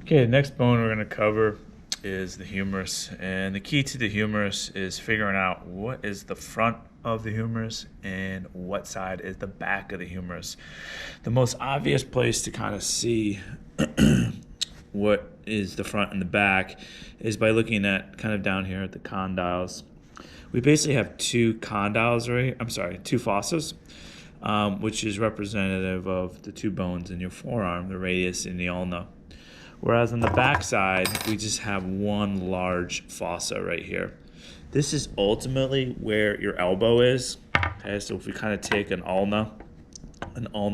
Okay, the next bone we're going to cover is the humerus. And the key to the humerus is figuring out what is the front of the humerus and what side is the back of the humerus. The most obvious place to kind of see what is the front and the back is by looking at kind of down here at the condyles. We basically have two condyles, two fossas, which is representative of the two bones in your forearm, the radius and the ulna. Whereas on the back side, we just have one large fossa right here. This is ultimately where your elbow is. Okay, so if we kind of take an ulna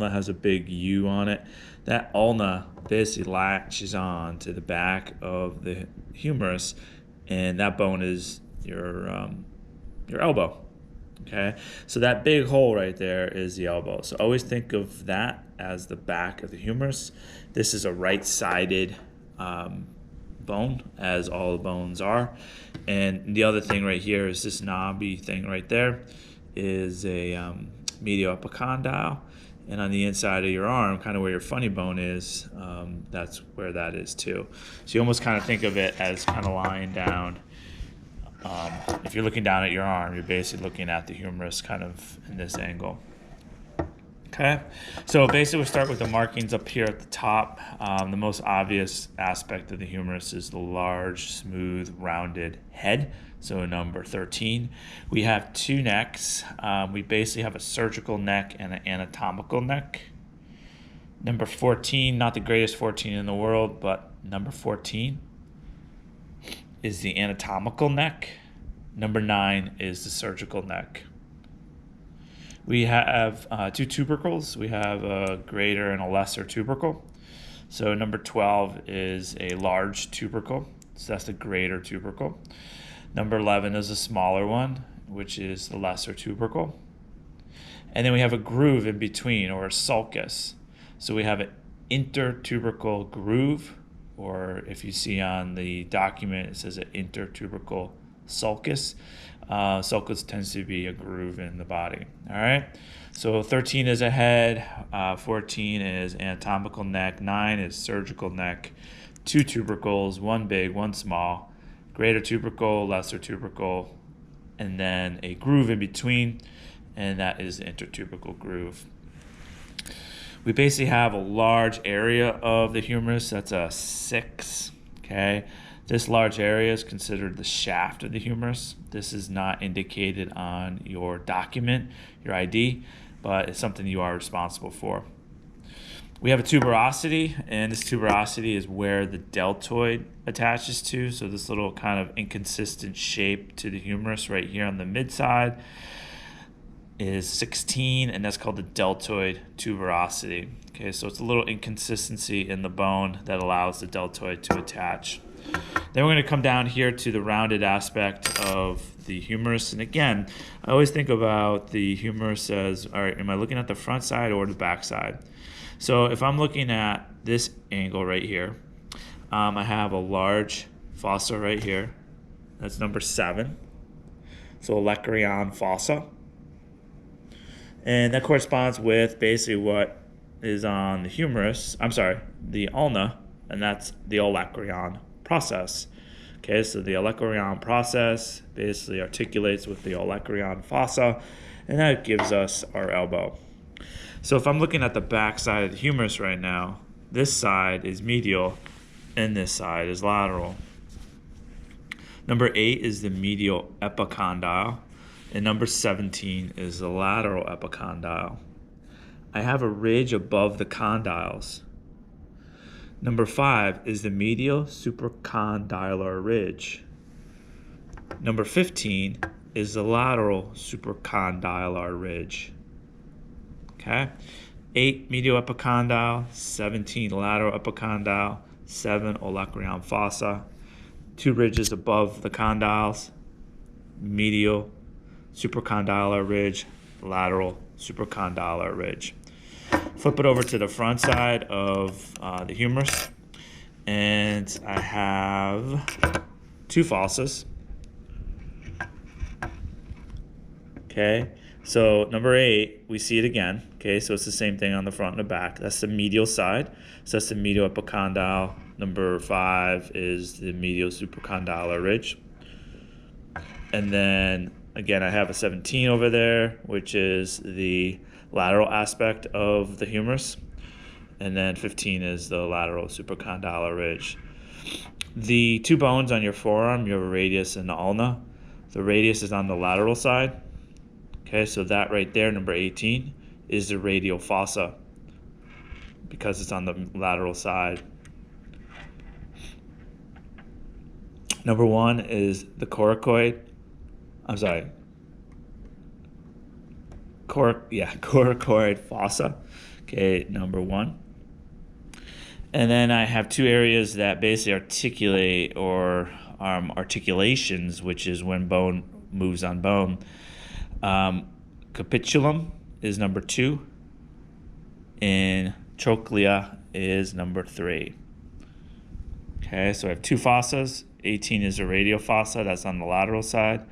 has a big U on it. That ulna basically latches on to the back of the humerus, and that bone is your elbow. Okay, so that big hole right there is the elbow. So always think of that as the back of the humerus. This is a right-sided bone, as all the bones are. And the other thing right here is this knobby thing right there is a medial epicondyle. And on the inside of your arm, kind of where your funny bone is, that's where that is too. So you almost kind of think of it as kind of lying down. If you're looking down at your arm, you're basically looking at the humerus kind of in this angle. Okay, so basically we'll start with the markings up here at the top. The most obvious aspect of the humerus is the large, smooth, rounded head. So number 13. We have two necks. We basically have a surgical neck and an anatomical neck. Number 14, not the greatest 14 in the world, but number 14 is the anatomical neck. Number 9 is the surgical neck. We have two tubercles. We have a greater and a lesser tubercle. So number 12 is a large tubercle. So that's the greater tubercle. Number 11 is a smaller one, which is the lesser tubercle. And then we have a groove in between, or a sulcus. So we have an intertubercle groove, or if you see on the document, it says an intertubercle sulcus. Sulcus tends to be a groove in the body. All right. So 13 is a head, 14 is anatomical neck, 9 is surgical neck, two tubercles, one big, one small, greater tubercle, lesser tubercle, and then a groove in between, and that is the intertubercle groove. We basically have a large area of the humerus. That's a 6. Okay. This large area is considered the shaft of the humerus. This is not indicated on your document, your ID, but it's something you are responsible for. We have a tuberosity, and this tuberosity is where the deltoid attaches to. So this little kind of inconsistent shape to the humerus right here on the mid side is 16, and that's called the deltoid tuberosity. Okay, so it's a little inconsistency in the bone that allows the deltoid to attach. Then we're going to come down here to the rounded aspect of the humerus. And again, I always think about the humerus as, all right, am I looking at the front side or the back side? So if I'm looking at this angle right here, I have a large fossa right here. That's number 7. So olecranon fossa. And that corresponds with basically what is on the humerus, the ulna, and that's the olecranon process. Okay, so the olecranon process basically articulates with the olecranon fossa, and that gives us our elbow. So if I'm looking at the back side of the humerus right now, this side is medial and this side is lateral. Number 8 is the medial epicondyle, and number 17 is the lateral epicondyle. I have a ridge above the condyles. Number 5 is the medial supracondylar ridge. Number 15 is the lateral supracondylar ridge. Okay? 8 medial epicondyle, 17 lateral epicondyle, 7 olecranon fossa, 2 ridges above the condyles, medial supracondylar ridge, lateral supracondylar ridge. Flip it over to the front side of the humerus, and I have 2 fossas. Okay, so number 8, we see it again. Okay, so it's the same thing on the front and the back. That's the medial side. So that's the medial epicondyle Number 5 is the medial supracondylar ridge. And then again, I have a 17 over there, which is the lateral aspect of the humerus. And then 15 is the lateral supracondylar ridge. The two bones on your forearm, you have a radius and the ulna. The radius is on the lateral side. Okay, so that right there, number 18, is the radial fossa because it's on the lateral side. Number 1 is the coracoid. I'm sorry. Coracoid fossa. Okay, number 1. And then I have two areas that basically articulate or articulations, which is when bone moves on bone. Capitulum is number 2, and trochlea is number 3. Okay, so I have two fossas. 18 is a radial fossa, that's on the lateral side.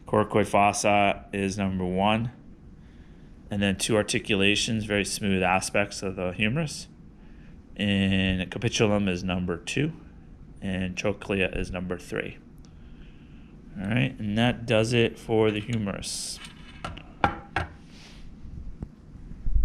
Coracoid fossa is number 1. And then two articulations, very smooth aspects of the humerus. And capitulum is number 2, and trochlea is number 3. All right, and that does it for the humerus.